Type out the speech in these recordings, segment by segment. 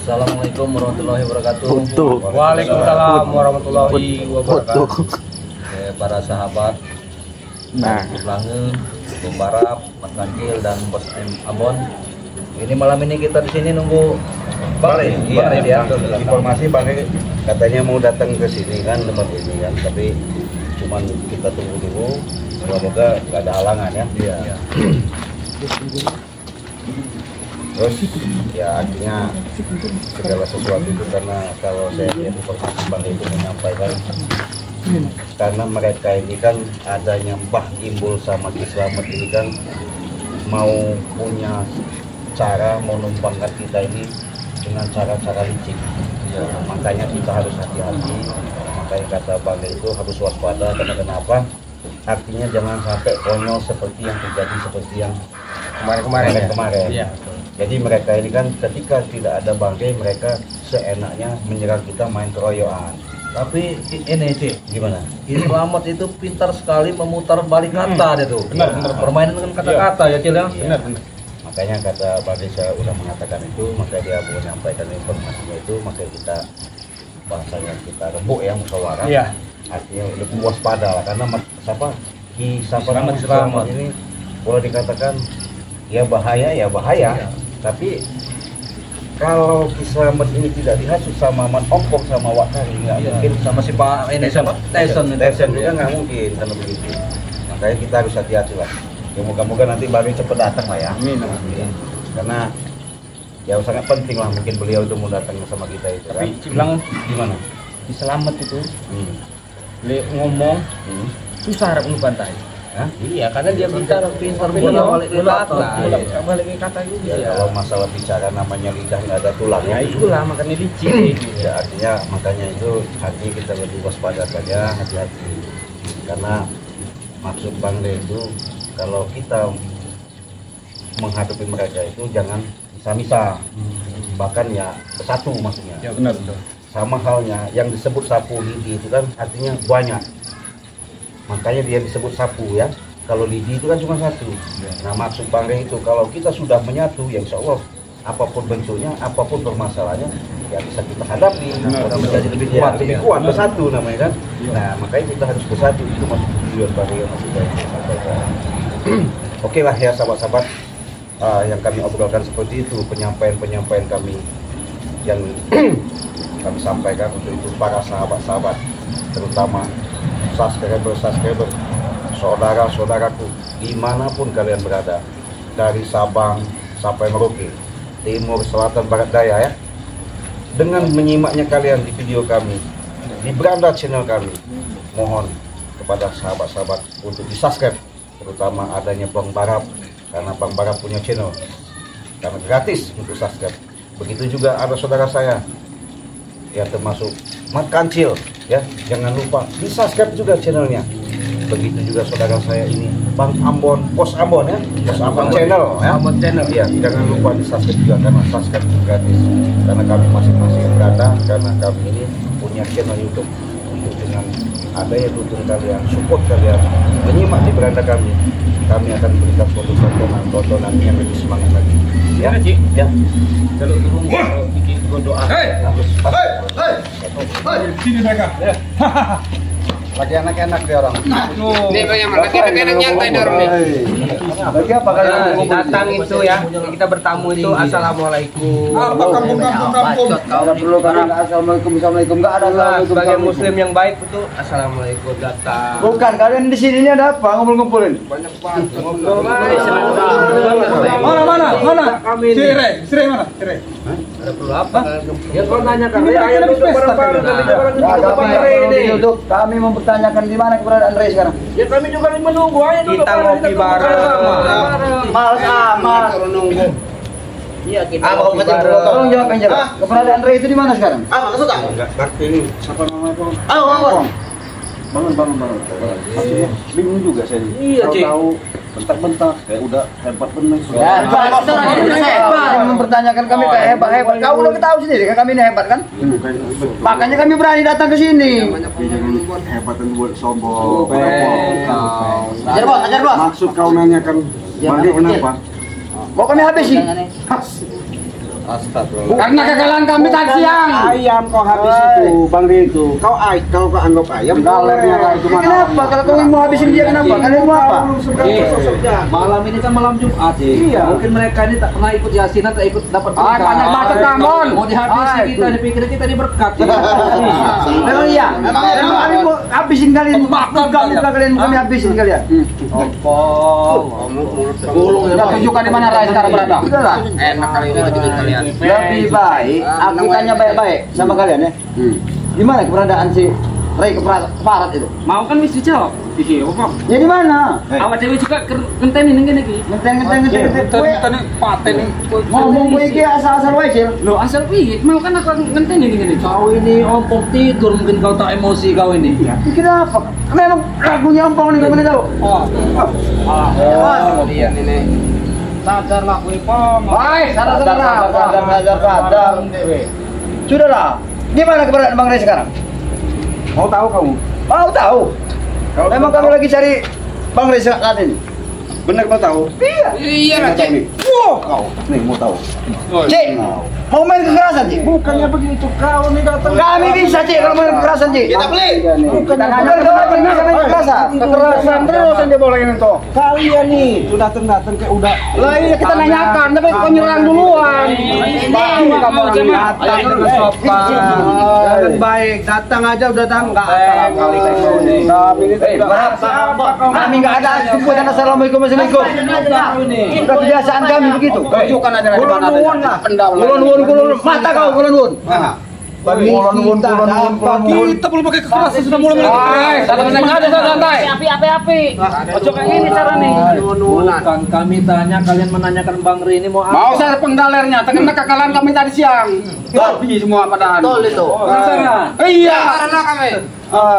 Assalamualaikum warahmatullahi wabarakatuh. Waalaikumsalam warahmatullahi wabarakatuh. Para sahabat, Lange, Bung Barap, Mas Kancil dan Bos Ambon. Ini malam ini kita di sini nunggu Bang Rey. Iya, informasi Bang Rey katanya mau datang ke sini kan tempat ini kan, tapi cuman kita tunggu dulu. Semoga nggak ada halangan ya. Iya. Terus ya artinya segala sesuatu itu karena kalau saya lihat informasi Bang itu menyampaikan karena mereka ini kan adanya Mbah Gimbul sama Ki Slamet ini kan mau punya cara mau numpangkan kita ini dengan cara-cara licik. Ya, makanya kita harus hati-hati. Makanya kata Bang itu harus waspada karena kenapa? Artinya jangan sampai konyol seperti yang terjadi seperti yang kemarin. Iya. Jadi mereka ini kan ketika tidak ada bangkai mereka seenaknya menyerang kita main keroyokan. Tapi ini Cik, Gimana? Ki Slamet itu pintar sekali memutar balik kata dia tuh. Benar. Permainan dengan kata-kata ya Cil ya. Iya. Makanya kata Bang saya udah mengatakan itu, maka dia mau menyampaikan informasinya itu, maka kita bahasanya kita rembuk ya musyawarah. Iya. Artinya lebih waspada lah karena Ki Slamet ini boleh dikatakan ya bahaya, tapi kalau Ki Slamet ini tidak dihasut sama Man Ompok sama Wakari nggak mungkin Sama si Pak ini sama Tyson juga nggak mungkin kalau begitu. Makanya kita harus hati-hati lah. Ya moga-moga nanti Bang cepat datang lah ya. Amin. Karena ya sangat penting lah mungkin beliau itu mau datang sama kita itu. Tapi kan? bilang Gimana? Ki Slamet itu ngomong susah harap pantai. Hah? Iya, karena dia pintar balik kata juga. Ya, kalau masalah bicara namanya lidah nggak ada tulang. Ya itulah makanya licin. Ya artinya makanya itu hati kita lebih waspada saja, hati-hati. Karena maksud Bang Rey itu kalau kita menghadapi mereka itu jangan misah-misah, bahkan ya bersatu maksudnya. Ya benar. Sama halnya yang disebut sapu lidi itu kan artinya banyak, makanya dia disebut sapu ya. Kalau lidi itu kan cuma satu. Nah maksud Bang Rey itu kalau kita sudah menyatu ya insya Allah apapun bentuknya, apapun permasalahannya ya bisa kita hadapi. Kita menjadi lebih kuat, bersatu namanya kan. Nah makanya kita harus bersatu, itu maksud tujuan Bang Rey yang masih banyak disampaikan. Oke lah ya sahabat-sahabat, yang kami obrolkan seperti itu penyampaian kami yang kami sampaikan untuk itu para sahabat-sahabat, terutama subscriber, saudara-saudaraku dimanapun kalian berada, dari Sabang sampai Merauke, Timur, Selatan, Barat Daya ya. Dengan menyimaknya kalian di video kami, di beranda channel kami, mohon kepada sahabat-sahabat untuk di subscribe, terutama adanya Bang Barap, karena Bang Barap punya channel, karena gratis untuk subscribe. Begitu juga ada saudara saya, ya termasuk Mas Kancil, ya jangan lupa di subscribe juga channelnya. Begitu juga saudara saya ini Bang Ambon, Bos Ambon ya, Bos Ambon channel ya. Ambon channel ya, jangan lupa di subscribe juga karena subscribe gratis. Karena kami masing-masing berada, karena kami ini punya channel YouTube untuk dengan ada yang dukung kalian, support kalian, menyimak di beranda kami akan berikan suatu tontonan yang lebih semangat lagi. Ya, ya. Kalau bikin doa. Sini mereka. Lagi enak-enak dia orang. Nih bagaimana? Lagi enak nyantai dorong nih. Lagi apa kalian? Datang itu ya, kita bertamu itu assalamualaikum. Apa kampung. Kalau perlu karena assalamualaikum nggak ada Sebagai assalamualaikum. muslim yang baik itu assalamualaikum datang. Bukan kalian di sini ada apa ngumpul-ngumpulin? Banyak banget ngobrol. Mana? Kami ini. Sire mana? Sire. Ada perlu apa? Ya kau nanya kan, Ini duduk pesta bareng-bareng, kita. nanti bareng Ya, kita kami Bang Rey ini. duduk. Kami mempertanyakan di mana keberadaan Rey sekarang. Ya kami juga menunggu aja duduk Kita bareng, ngopi bareng. Males amat. Nunggu. Iya kita. Tolong jawab yang jelas. Keberadaan Rey itu di mana sekarang? Enggak ngerti ini. Siapa namanya Bang? Bangun. Maksudnya bingung juga saya. Iya, Cik. Tahu bentak-bentak kayak udah hebat bener. Ya, kita orang ini hebat. Mempertanyakan kami kayak hebat. Kau udah tahu sendiri kan kami ini hebat kan? Makanya kami berani datang ke sini. Hebat dan buat sombong. Ajar bos. Maksud kau nanyakan balik kenapa? Mau kami habisi. Astagfirullah. Karena kekalahan kami tadi siang. Ayam kau habis itu, Bang Rito. Kau anggap ayam. Galernya itu mana? Kenapa? Kalau kau mau habisin dia kenapa? Kalian mau apa? Malam ini kan malam Jumat sih. Mungkin mereka ini tak pernah ikut yasinan, tak ikut dapat berkah. Banyak bacot kamu. Mau dihabisi kita, dipikir kita ini berkat. Memang iya. Memang kami mau habisin kalian. Kalian kami habisin kalian. Udah tunjukkan di mana Rai sekarang berada. Udahlah. Enak kali ini lagi kalian. Lebih baik aku tanya baik-baik sama kalian ya. Di mana keberadaan si Ray keparat itu? Mau kan mesti jawab. Iki apa? Ya di mana? Awak dewe juga ngenteni ning kene iki. Ngenteng. Ngenteni paten iki. Ngomong gue iki asal-asal wae, Cil. Loh asal piye? Mau kan aku ngenteni ning kene. Kau ini ompong tidur, mungkin kau tak emosi kau ini. Pikir apa? Memang lagunya ompong nih kamu tahu. Kalian ini. Sadarlah kowe, Pong. Baik, sadar. Sudahlah. Di mana keberadaan Bang Ray sekarang? Mau tahu kamu? Mau tahu. Memang kamu lagi cari Bang Ray saat ini. Benar mau tahu? Iya, Cek nih. Wow, kau. Nih mau tahu. Cik, mau main kekerasan, Cik? Bukannya begitu kau nih datang. Kami bisa, Cik, kalau main kekerasan, Cik. Kita beli. Bukan bisa main kekerasan. Kekerasan terus yang dibolehin itu. Kalian nih sudah datang kayak udah. Lah iya kita nanyakan, tapi kau nyerang duluan. Kamu datang dengan sopan. Jangan baik, datang aja udah datang enggak kali kami ini Kami nggak ada sebutan assalamualaikum warahmatullahi wabarakatuh. Udah kebiasaan kami begitu. Tunjukkan aja di mana ada. Kulon. Mata kau kulon. kulon. Kita belum pakai kekerasan sudah mulai. Santai. Api. Ojo kayak gini cara nih. Bukan kami tanya, kalian menanyakan Bang Ri ini mau apa? Mau saya penggalernya, terkena kekalahan kami tadi siang. Tapi semua padahal. Betul itu. Penasaran? Iya. Karena kami.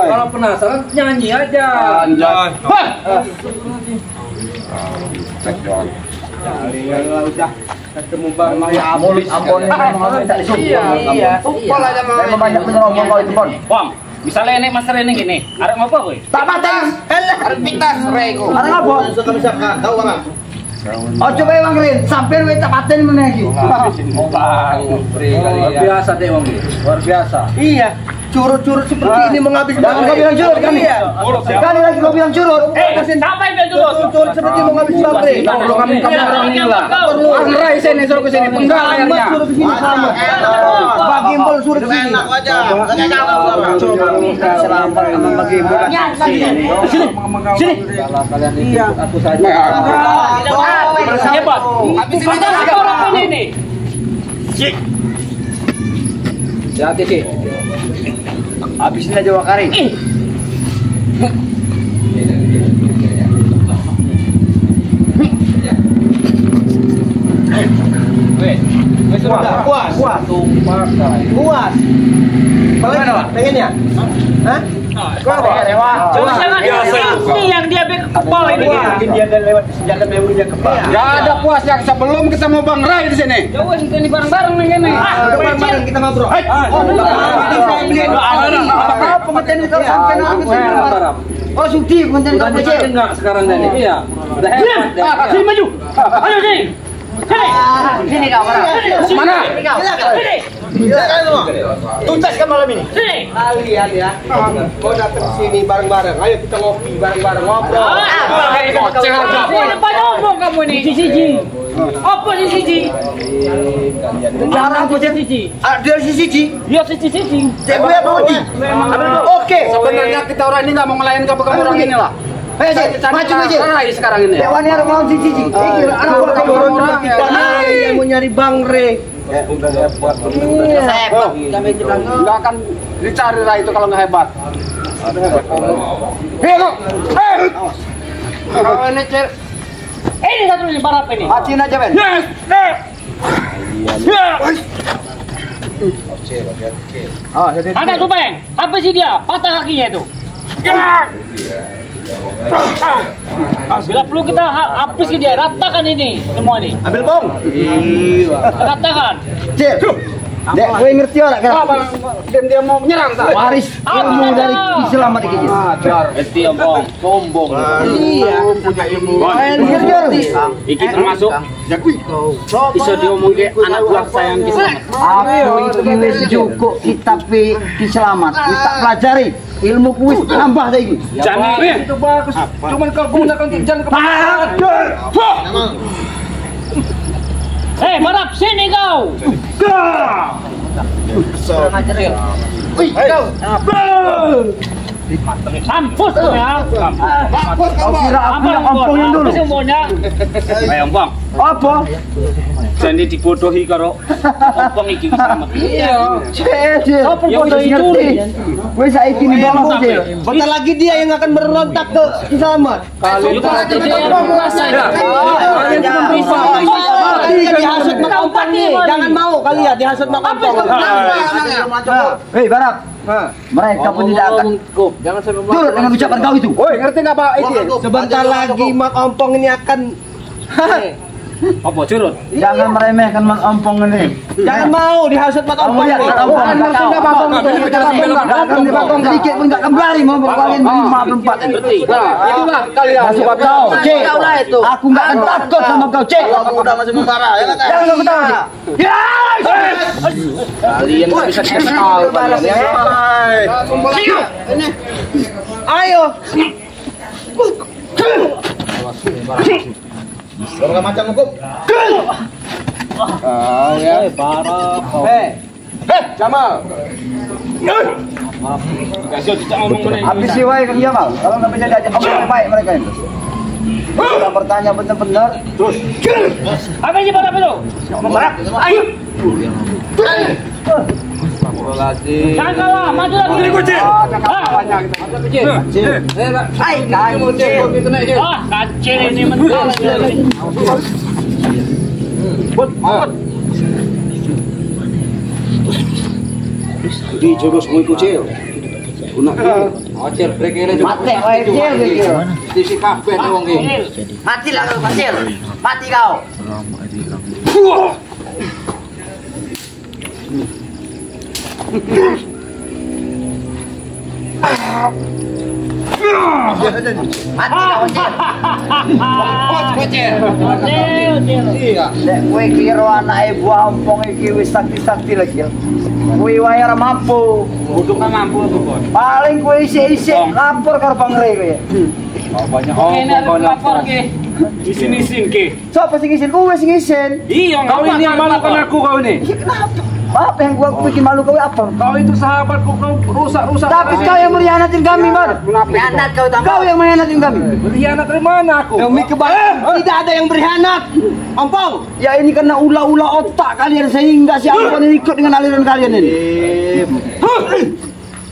Kalau penasaran nyanyi aja. Anjay. Hah. Udah ketemu Bang Maya Ambon tak disuruh. Iya. Pukul aja mau. Memang banyak menyerobong kau itu, Bon. Bang, misalnya ini Mas Rene gini, arek ngopo kowe? Tak paten. Arek pitas reko. Ada apa? Tahu Bang? Oh coba Bang Rin, sampai we tak paten meneh iki. Luar biasa deh Bang Ri. Luar biasa. Iya. Curut-curut seperti ini menghabis Bang. Kau bilang curut kan? Iya. Sekali lagi kau bilang curut. Siapa yang curut? Curut seperti menghabis Bang Rin. Perlu kami orang ini lah. Bang Rai sini suruh ke sini penggalernya. Suruh ke sini selamat. Bagi Imbol suruh ke sini. Enak aja. Selamat sama Bagi Imbol. Sini. Kalau kalian ikut aku saja. Hebat. Habis ini orang ini. Hati sih. Habisin aja Wakari. Puas. Tumpah kali. Puas. Bagaimana, Pak? Pengennya? Hah? Ini yang dia kepala ini. Mungkin dia ada lewat senjata memorinya kepala. Gak ada puasnya sebelum ketemu Bang Rai di sini. Jauh ini bareng-bareng nih ini. Bareng kita ngobrol. Pengertian itu oh Sudi, pengertian Udah kamu nyetir enggak sekarang ini? Iya. Udah hebat. Sini maju. Ayo sini. Sini kau, Mana? tuntaskan malam ini. Sini. Kalian ya. Mau datang sini bareng-bareng. Ayo kita ngopi bareng-bareng ngobrol. Ini banyak ngomong kamu ini. Siji. Apa siji? Jarang apa sih? Dia sisi. Dia siji. Cek gue apa Udi? Oke. Sebenarnya kita orang ini nggak mau ngelayan ke orang ini lah. Ayo Cek, maju aja. Rai sekarang ini. Dewan yang mau sisi. Anak orang Yang mau nyari Bang Re. Nggak akan dicari Rai itu kalau nggak hebat. Ini cer. Ini satu ini barap ini. Matiin aja Ben. Ada tuh Bang. Apa sih dia? Patah kakinya itu. Bila perlu kita hapus ke dia, ratakan ini semua ini. Ambil bom. Ratakan. Cek. Dek, kowe ngerti ora kira? Dia mau menyerang tak? Waris ilmu dari Ki Selamat iki. Ajar. Esti ompong, sombong. Iya, punya ilmu. Ngerti. Iki termasuk bisa diomongke anak buah saya yang Ki Selamat. Aku iki wis cukup kitab Ki Selamat. Wis tak pelajari. Ilmu kuis tambah saiki. Jangan itu bagus. Cuman kau gunakan untuk jalan kebenaran. Hei, Barap, sini kau. Mampus kau ya. Kau kira aku yang ompongin dulu? Semuanya. Ayo ompong. Apa? Jadi dibodohi karo ompong iki sama. Iya. Cek. Apa Ya kau udah itu. ngerti? Wis saiki nih bang Cek. Bentar lagi dia yang akan berontak ke Ki Selamat. Kali itu dia yang kuasa. Kalian cuma bisa. Kalian dihasut mak ompong nih. Jangan mau kalian dihasut mak ompong. Hei Barap. Mereka pun tidak akan Jangan sampai turut dengan ucapan kau itu. Woi, ngerti nggak Pak Iki? Sebentar lagi mak ompong ini akan apa curut? Jangan meremehkan mak ompong ini. jangan mau dihasut mak ompong. Lihat mak ompong. Ngerti nggak Pak Ompong itu? Akan dipotong sedikit pun tak kembali mau kalian berlima berempat. Itulah kalian. Masuk kau, Cek. Aku nggak akan takut sama kau, Cek. Udah masih membara ya kan? Jangan kau ketawa, Cek. Kalian nggak bisa kesal kalian ya. Ayo. Kalau macam hukum. Jamal. Kasih tidak ngomong mana. Habis sih wae Kang Jamal. Kalau nggak bisa diajak ngomong baik mereka itu. Kita bertanya benar-benar. Terus. Apa sih Barap itu? Barap. Ayo. Jangan kalah, maju lagi. Hai, kacil. Ah, kacil ini mental. Di jodoh semua ikut cil. Ocer break ini Mati wae Cil gitu. Sisi kabeh nih wong iki. Mati lah kau, Cil. Mati kau. Mati kau, Cil. Dek, kowe kira anake buah ompong iki wis sakti-sakti lagi. Kowe wae ora mampu. Kudu kan mampu tuh, Bos. Paling kowe isik-isik lapor karo pangre kowe. Banyak Ini harus lapor ke. Isin-isin ke. Sopo sing isin? Kowe sing isin. Iya, Kau ini yang malukan aku kau ini. Iya, kenapa? Apa yang gua bikin malu kau apa? Kau itu sahabatku, kau rusak-rusak. Tapi kau yang mengkhianatin kami, Mar. Berkhianat kau Kau yang mengkhianatin kami. Berkhianat dari mana aku? Demi kebaikan. Tidak ada yang berkhianat. Ompong. Ya ini karena ulah-ulah otak kalian sehingga si Ampon ini ikut dengan aliran kalian ini.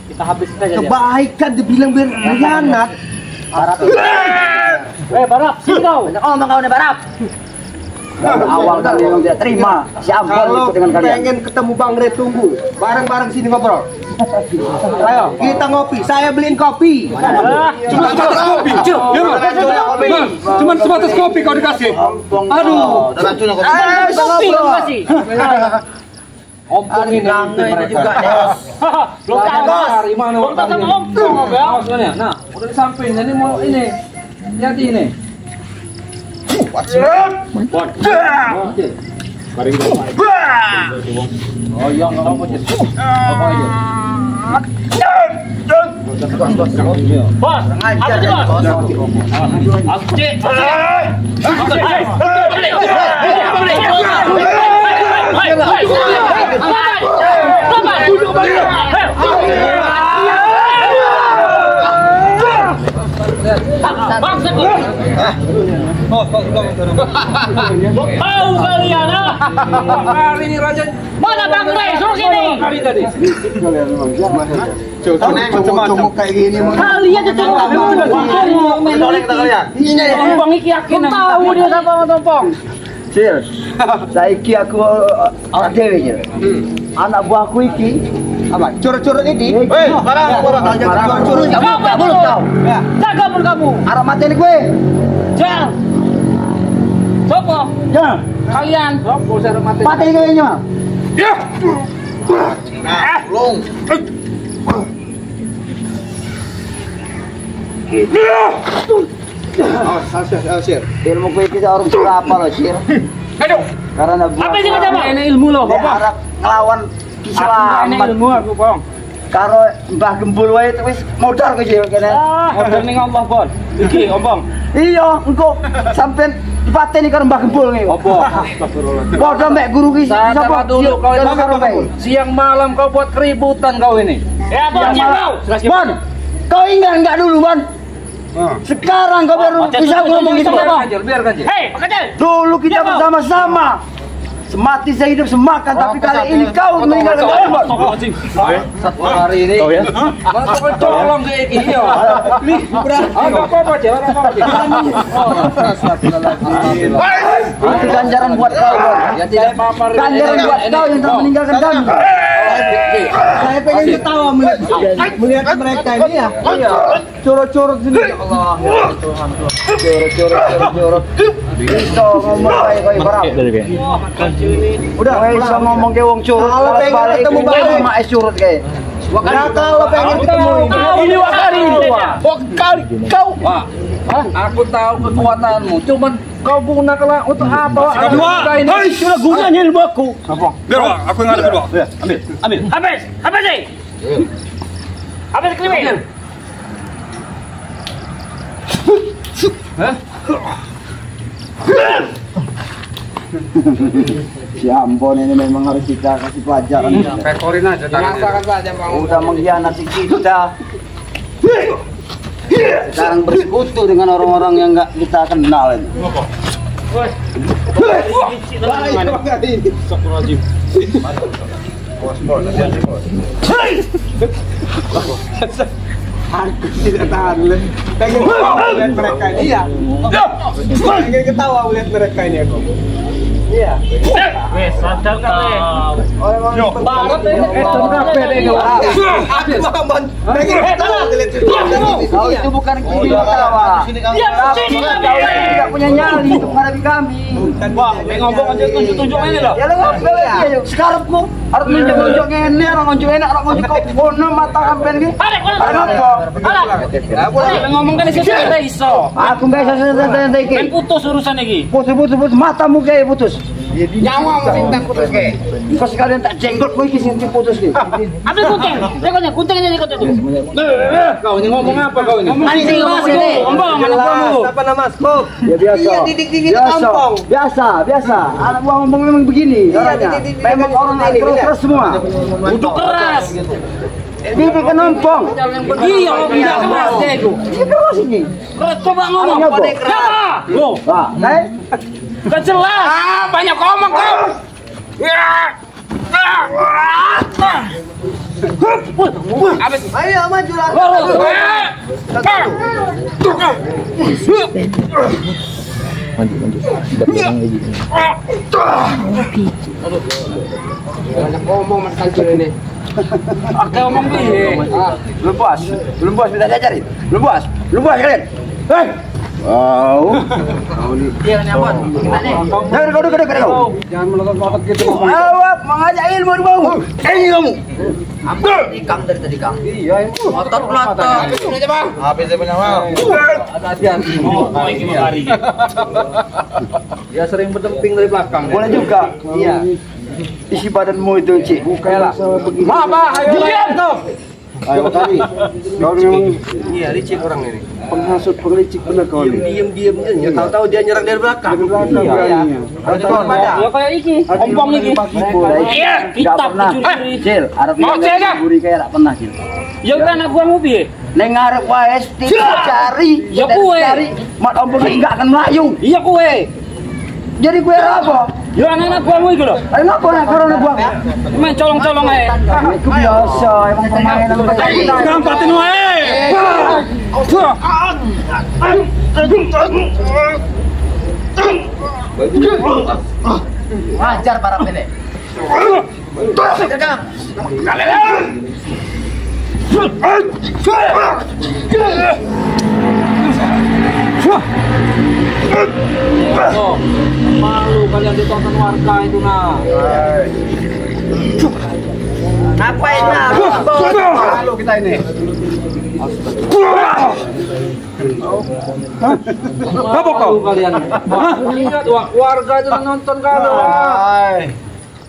Kita habiskan saja. Kebaikan dibilang berkhianat. Barap. Barap, sini kau. Banyak omong kau nih Barap. Dari awal kalian tidak terima si Ampon Kalau ikut dengan kalian. pengen ketemu Bang Re, tunggu. Bareng-bareng sini ngobrol. Ayo, kita ngopi. Saya beliin kopi. Cuma sebatas kopi kau dikasih. Aduh. Racun aku. kopi kamu kasih. Ompong ini juga. Belum tahu. Belum tahu sama ompong ya. Nah, udah di samping. Jadi mau ini. Lihat ini. Oh iya, nggak apa-apa, Cil. Apa aja? Bos, apa sih bos? Aku cek. Tahu kalian ah? Hari ini raja. Mana Bang Rey? Suruh sini. Hari tadi. Cuma kayak gini. Kalian itu Ini ompong iki yakin tahu dia sama ompong. Cil, saiki aku orang dewe Cil. Anak buahku iki apa? Curut-curut ini. Barang aja. Curut kamu, gak mulut kau. Jaga mulut kamu. Arah mati ini gue. Jal. Sopo? Ya, Kalian. mati kayaknya. Tung. Sir. Ilmu ko kita orang berapa loh, Sir? Aduh. Karena Apa sih kata Bang? Ini ilmu loh, dia Bapak. harap ngelawan Ini Kiselamat. ilmu aku, Bang. Karo Mbah Gembul wae itu wis modal ke Sir kene. Order ning Allah, Bon. Iki, Bang. Iya, engko sampean dipateni karo Mbah Gembul iki. Apa? Astagfirullah. Padha mek guru ki Sabar dulu kau Jangan ini. karo bae. Siang malam kau buat keributan kau ini. Ya, Bon, Yang siap malah- kau. Bon, kau ingat enggak dulu, Bon? Sekarang kau baru bisa ngomong gitu, Biar Bang. ganjil, biar ganjil. Hei, Pak Kecil. Dulu kita bersama-sama. Semati saya hidup semakan, tapi kali ini kau meninggalkan kami, Bon. Satu hari ini. Kau ya? Masa kau colong kayak gini ya? Apa-apa aja, apa-apa aja. Itu ganjaran buat kau, Bon. Ya tidak apa-apa. Ganjaran buat kau yang telah meninggalkan kami. Saya pengen ketawa melihat mereka ini ya. Curut-curut sini. Ya Allah, ya Tuhan. Curut-curut. Bisa ngomong kayak berapa? Udah, bisa ngomong kayak wong curut. Kalau pengen balik ketemu ke balik. rumah curut kayak. Nah, kalau pengen ketemu ini. Ini wakari. Wakari kau. Wah, aku tahu kekuatanmu. Cuman kau gunakanlah untuk apa? Ini sudah gunanya ilmu aku. Biar Pak, aku yang ada Pak. Habis. Habis sih. Habis krimis. Si Ambon ini memang harus kita kasih pelajaran. Pekorin aja tangannya. Udah mengkhianati kita. Sekarang bersekutu dengan orang-orang yang nggak kita kenal ini. Aku tidak tahan. Pengen ketawa melihat mereka ini ya. Pengen ketawa melihat mereka ini aku. Iya. Wes, sadar kau. Barat ini Aku Bang. Pengen ketawa melihat Kau itu bukan ketawa. Dia sini Kau kami. itu tidak punya nyali untuk menghadapi kami. Wah, ngomong aja tunjuk-tunjuk ini loh. Ya lo ngobrol aja yuk. Sekarangku harus nunjuk-nunjuk ini, orang nunjuk enak, orang nunjuk kau. Bono mata kampen gitu. Ada apa? Ngomong kan sih ada iso. Aku nggak bisa santai iki. Kan putus urusan iki. Putus matamu kayak putus. Nyawa mesti tak putus kayak. Kau sekalian tak jenggot kau iki sing putus ki. Ambil kucing. Rekonya kucing ini ikut itu. Kau ini ngomong apa kau ini? Anjing ngomong ini. Ngomong mana kamu? Apa nama skop? Ya biasa. Iya, didik-didik kampung. Biasa. Anak buah ngomong memang begini orangnya. didik-didik Memang orang ini, keras semua. Udah keras. Didik ke nompong. Iya, tidak keras deh itu. Ini keras ini. Keras coba ngomong. Apa? Siapa? Loh, Wah, naik. kan jelas. Banyak ngomong kau. Ayo maju lah. Oke, ngomong nih. Belum puas minta diajarin. Belum puas kalian. Hei. Wow. Dia nyabot. Dengar kau. Jangan melotot-lotot gitu. Awak mengajak ilmu di bawah. Ini kamu. Ikam dari tadi Kang. Iya, ini. Otot melotot. Habis saya punya mau. Hati-hati. Oh, ini wakari. Dia sering berdemping dari belakang. Boleh juga. Iya. Isi badanmu itu, Cik. Kayalah. Mama, ayo tuh. Ayo tadi. Kau memang Iya, licik orang ini. penghasut pengelicik bener kau ini. Diam aja. Tahu-tahu dia nyerang dari belakang. Dari belakang beraninya. Ya kayak iki, ompong iki. Iya, Tidak kitab pernah. dicuri. Cil, arep Mau cek, Kang? curi kayak tak pernah, Cil. Ya kan aku mau piye? Neng ngarep wae tidak cari. Ya tidak kue. cari. Mat ompong iki enggak akan melayu. Iya kue. Jadi gue apa? Ya anak-anak buahmu iki lho. Ayo ngapa nek corona buang? Main colong-colong ae. Itu biasa, emang permainan kayak Gampatin wae. Wajar para pendek. Kang. Oh, malu kalian ditonton warga itu nah. Ngapain lah? kita ini. Apa kau kalian? Ingat warga itu nonton kalau.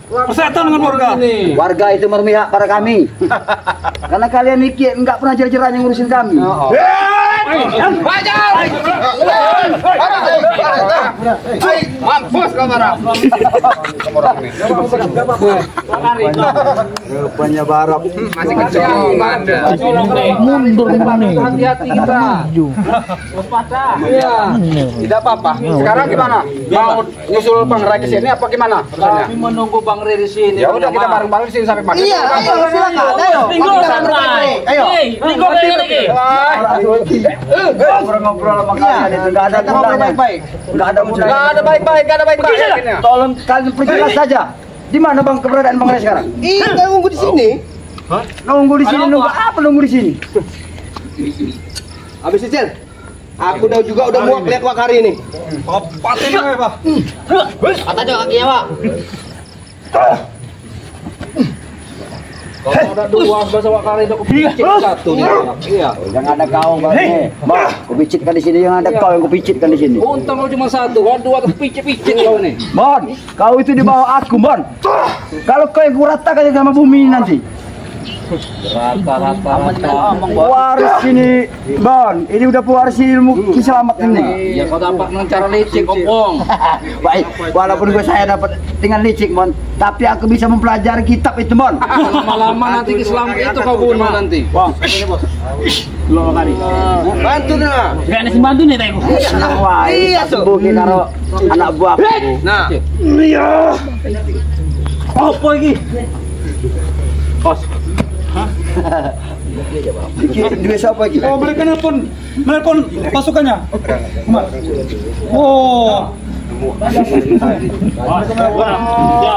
Kesehatan dengan warga. Warga itu berpihak pada kami. Karena kalian mikir enggak pernah cerita-cerita ngurusin kami. Mampus kau marah. Rupanya Barok. Masih kecil. Mundur nih. Hati-hati kita. Iya. Tidak apa-apa. Sekarang gimana? Mau nyusul Bang Ray ke sini apa gimana? Kami menunggu Bang Ray di sini. Ya udah kita bareng-bareng sini sampai pagi. Iya, ayo silakan. Ayo. Tinggal santai. Ayo. Tinggal lagi. Ngobrol sama kalian itu enggak ada gunanya. Baik-baik. Enggak ada gunanya. Enggak ada baik-baik, enggak ada baik-baik. Tolong kalian perjelas saja. Di mana Bang keberadaan Bang Ray sekarang? Kita nunggu di sini. Nunggu di sini, nunggu apa nunggu di sini? Habis Cicil. Aku udah muak lihat Wak hari ini. Patin ya, Pak. Kata juga kakinya, Pak. Kalau ada dua bahasa wakari itu kupicit satu. Iya. Yang ada kau Bang. Bang, kupicitkan di sini, yang ada kau yang kupicitkan di sini. Untung kau cuma satu, kan dua kepicit-picit kau nih. Bon, kau itu di bawah aku, Bon. Kalau kau yang kuratakan sama bumi nanti. Rata-rata. Waris ini, Bon. Ini udah pewaris ilmu kiselamat ini. Ya kau dapat dengan cara licik, Opong. Baik, walaupun saya dapat dengan licik, Bon, tapi aku bisa mempelajari kitab itu, Bon. Lama-lama nanti Islam itu kau bunuh nanti. Bang, ini bos. Belum kali. Bantu nah. Gak ada bantu nih, Teko. Wah, iya tuh. Karo anak buah. Nah. Iya. Apa lagi? Bos. Hah? Dua siapa lagi? Oh, mereka nelpon pasukannya. Oh.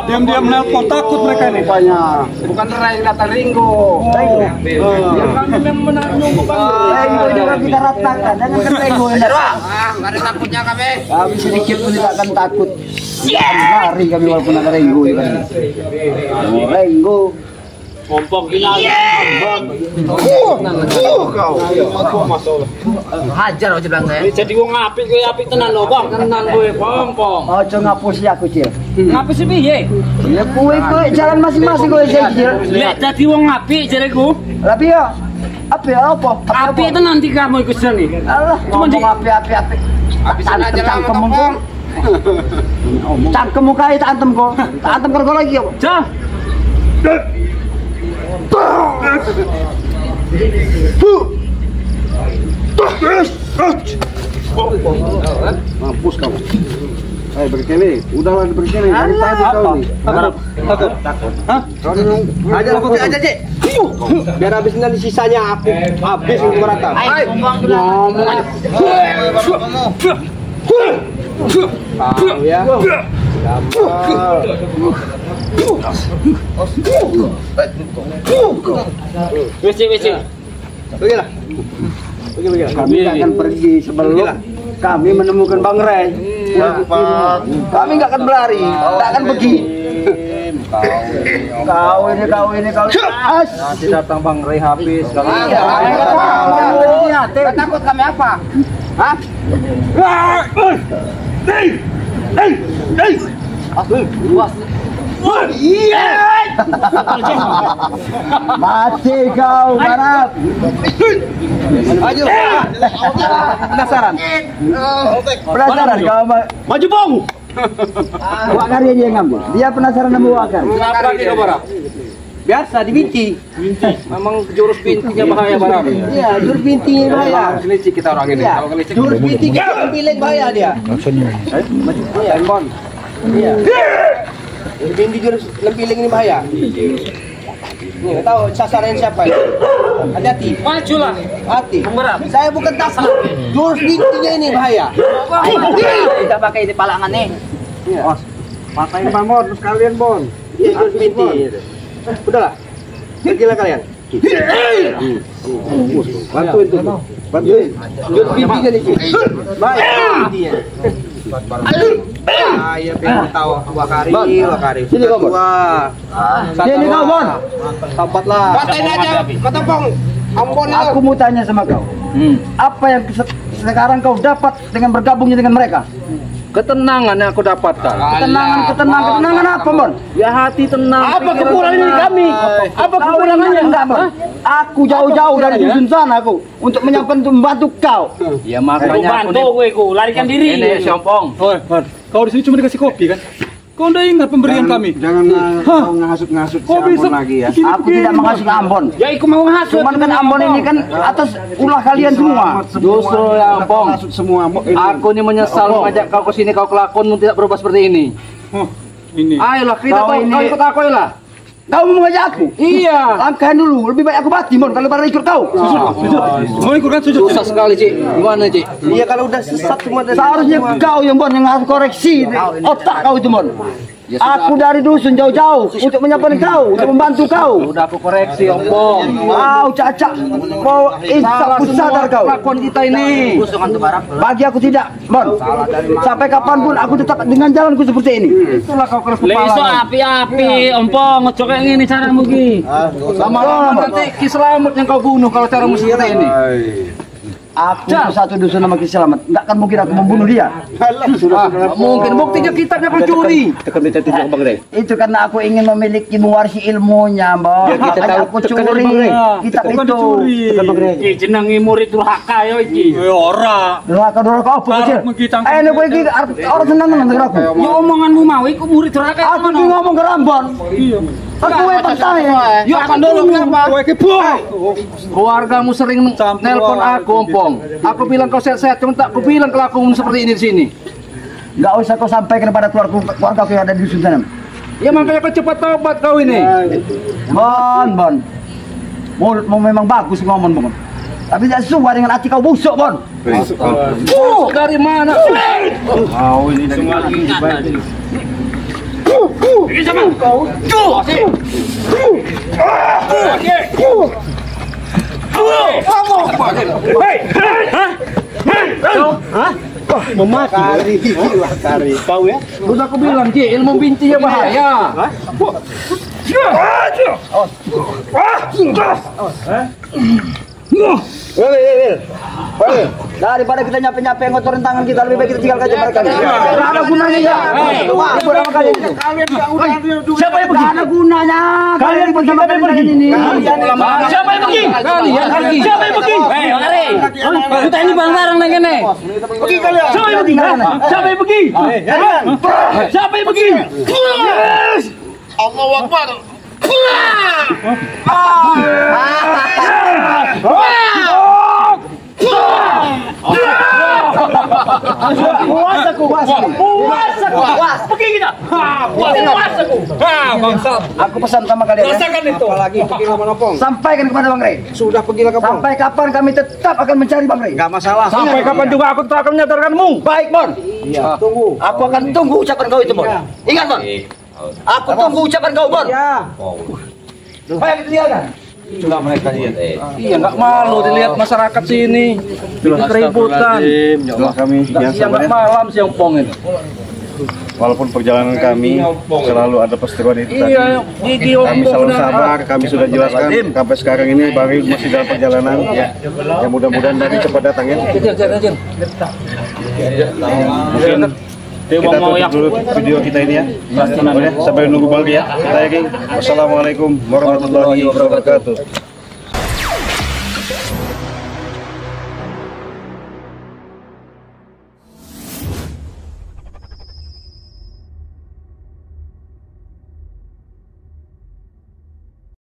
Diam-diam nelpon, takut mereka ini. Bukan Ray datang Ringo. Kami memang menunggu Ringo juga kita ratakan. Jangan ke Ringo. Enggak ada takutnya kami. Kami sedikit pun tidak akan takut. Lari kami walaupun ada Ringo. Ringo. Kompok ini. Hajar aja bilang saya. Jadi wong apik kowe apik tenan lho, Bang. Tenang kowe, Pong. Ojo ngapus ya aku, Cil. Ngapik sih piye? Ya kowe jalan masing-masing kowe Cil. Lek dadi wong apik jareku. Tapi ya apa? Apik tenan di kamu iku jane. Allah, cuma di api. Habisan aja lah cangkem cangkem muka itu antem kok. Antem kok lagi ya. Jah. Mampus kamu. Berkeli, udahlah berkeli. Dari tadi kau nih. Takut. Hah? Aja lah putih aja, Cik. Biar habis nanti sisanya aku habis untuk rata. Ngomong aja. Ya. Wis. Pergilah. Kami akan pergi sebelum kami menemukan Bang Ray. Kami nggak akan berlari, nggak akan pergi. Kau ini. Nanti datang Bang Ray habis. Takut kami apa? Hah? Mati kau, Barap. Maju. Penasaran Kau Maju, Bang. Wakar dia ngambil. Dia penasaran sama Wakar. Kenapa nih, Barap? biasa dibinti. Memang jurus bintinya bahaya, Barap. Iya, jurus bintinya bahaya. Harus licik kita orang ini. Iya. Kalau licik Jurus binti kita pilih bahaya dia. Iya, Bon. Iya. Jurus binti jurus lempiling ini bahaya. Nih, nggak tahu sasaran siapa ini. Hati-hati. Majulah. Hati. Berapa? Saya bukan takut. Jurus bintinya ini bahaya. Tidak pakai di palangan nih. Iya. Patahin Bon, sekalian Bon. Iya, jurus binti. Udahlah. Pergilah kalian. Bantuin tuh. Bantuin. Jurus bintinya nih. Baik. Iya, pengen tahu Wakari. Sini kau, Bon. Sini kau, Bon. Sampatlah. Batain aja, kata Bang. Ampun ya. Aku mau tanya sama kau. Apa yang sekarang kau dapat dengan bergabungnya dengan mereka? Ketenangan yang aku dapatkan. Ketenangan apa, Bon? Ya hati tenang. Apa kekurangan ini kami? Apa kekurangannya enggak, Bon? Aku jauh-jauh dari dusun sana aku untuk membantu kau. Ya makanya aku bantu gue larikan diri. Ini Siompong. Kau di sini cuma dikasih kopi kan? Kau udah ingat pemberian kami? Jangan kau ngasut-ngasut si Kok bisa Ambon lagi ya. Aku tidak menghasut Ambon. Ya ikut mau ngasut. Cuman kan Ambon ini kan atas ulah kalian semua. Justru ya Siompong. Ngasut semua. Aku ini menyesal mengajak kau ke sini, kau kelakuanmu tidak berubah seperti ini. Ini. Ayolah kita Kau ini- kau ikut aku lah. Kau mau mengajak aku? Iya. Langkahin dulu, lebih baik aku mati, Mon, kalau pada ikut kau. Mau ikut kan sujud? Susah sekali, Cik. Gimana, Cik? Iya, kalau udah sesat semua dari Seharusnya kau yang Bon yang harus koreksi otak kau itu, Mon. Ya, sudah. Aku dari dusun jauh-jauh untuk menyampaikan kau, untuk membantu kau. Udah aku koreksi, Siompong. Kau cacat, kau insaf sadar kau. Kelakuan kita ini. Bagi aku tidak, Bon. Sampai kapanpun aku tetap dengan jalanku seperti ini. Itulah kau keras Leso kepala. api-api, ompong, ojo kayak gini cara mugi. Lama-lama nanti Ki Selamat yang kau bunuh kalau cara seperti ini. Aku itu satu dusun nama Ki Selamat. Enggak akan mungkin aku membunuh dia. Mungkin buktinya kitabnya kau curi. Itu karena aku ingin memiliki mewarisi ilmunya, Bon. Hanya aku curi kitab Bukan itu. dicuri. Iki jenengi murid durhaka yo iki. Ora. Doraka apa kecil? Arep kita- Ayo kowe iki orang seneng dengan aku. Ya omonganmu mau iku murid durhaka. Aku ki ngomong ke Rambon. Iya. Aku bertanya. Yuk akan dulu kenapa? Kowe ki bohong. Keluargamu sering nelpon aku, Ompong. Aku bilang kau sehat-sehat, cuma tak aku bilang kelakuanmu seperti ini di sini. Enggak usah kau sampaikan kepada keluarga yang ada di dusun sana. Ya makanya kau cepat taubat kau ini. Bon. Mulutmu memang bagus ngomong, Bon. Tapi tidak sesuai dengan hati kau busuk, Bon. Dari mana? Wakari. Kau ya? Udah aku bilang, Ci, ilmu bincinya bahaya. Daripada kita nyampe-nyampe ngotorin tangan kita, lebih baik kita tinggal aja mereka. Tidak ada gunanya ya. Berapa kali itu? Siapa yang pergi? Tidak ada gunanya. Kalian ribut sama kalian ini. Siapa yang pergi? Kalian pergi. Siapa yang pergi? Hei, Wakari. Kita ini bareng-bareng nang kene. Pergi kalian. Siapa yang pergi? Siapa yang pergi? Siapa yang pergi? Yes! Allahu Akbar. Puas aku. Pergi kita. Puas aku. Bangsat. Aku pesan sama kalian. Rasakan itu. Apalagi pergi lama nopong. Sampaikan kepada Bang Rey. Sudah pergilah ke Bang. Sampai kapan kami tetap akan mencari Bang Rey? Enggak masalah. Sampai kapan juga aku tak akan menyadarkanmu. Baik, Bon. Iya, tunggu. Aku akan tunggu ucapan kau itu, Bon. Ingat, Bon. Aku tunggu ucapan kau, Bon. Ya. Baik, kita tinggalkan. Coba mereka lihat. Iya, nggak malu dilihat masyarakat sini. Keributan. Ya Allah kami yang Siang sabar nggak ya. malam siang pong itu. Walaupun perjalanan kami selalu ada peristiwa itu tadi. Iya, gigi Kami ompong selalu sabar, kami sudah jelaskan sampai sekarang ini baru masih dalam perjalanan ya. Yang mudah-mudahan dari cepat datang ya. Kecil. Mungkin kita tutup dulu video kita ini ya. Boleh sampai nunggu balik ya. Kita yakin. Wassalamualaikum warahmatullahi wabarakatuh.